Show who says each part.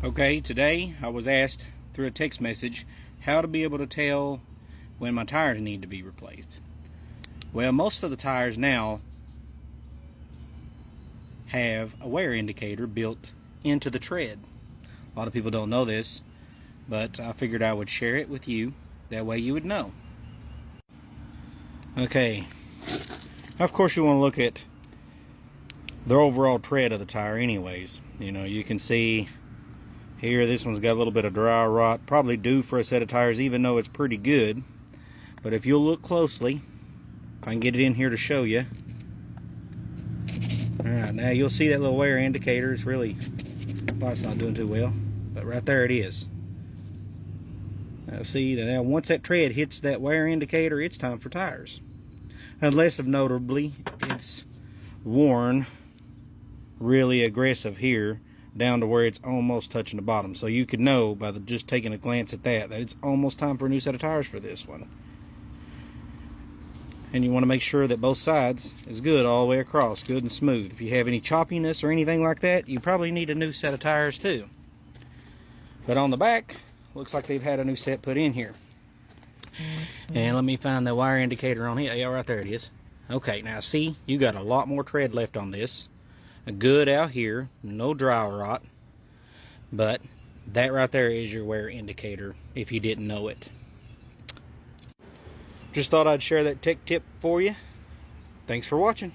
Speaker 1: Okay, today I was asked through a text message how to be able to tell when my tires need to be replaced. Well, most of the tires now have a wear indicator built into the tread. A lot of people don't know this, but I figured I would share it with you. That way you would know. Okay, of course you want to look at the overall tread of the tire anyways. You know, you can see here, this one's got a little bit of dry rot, probably due for a set of tires, even though it's pretty good. But if you'll look closely, if I can get it in here to show you. Alright, now you'll see that little wear indicator. It's really, well, it's not doing too well, but right there it is. Now see, now once that tread hits that wear indicator, it's time for tires. Unless, notably, it's worn really aggressive here, down to where it's almost touching the bottom. So you could know by just taking a glance at that it's almost time for a new set of tires for this one. And you want to make sure that both sides is good all the way across, good and smooth. If you have any choppiness or anything like that, you probably need a new set of tires too. But on the back, looks like they've had a new set put in here. And let me find the wire indicator on here. Yeah, right there it is. Okay, now see, you got a lot more tread left on this. Good out here, no dry rot, but that right there is your wear indicator if you didn't know it. Just thought I'd share that tech tip for you. Thanks for watching.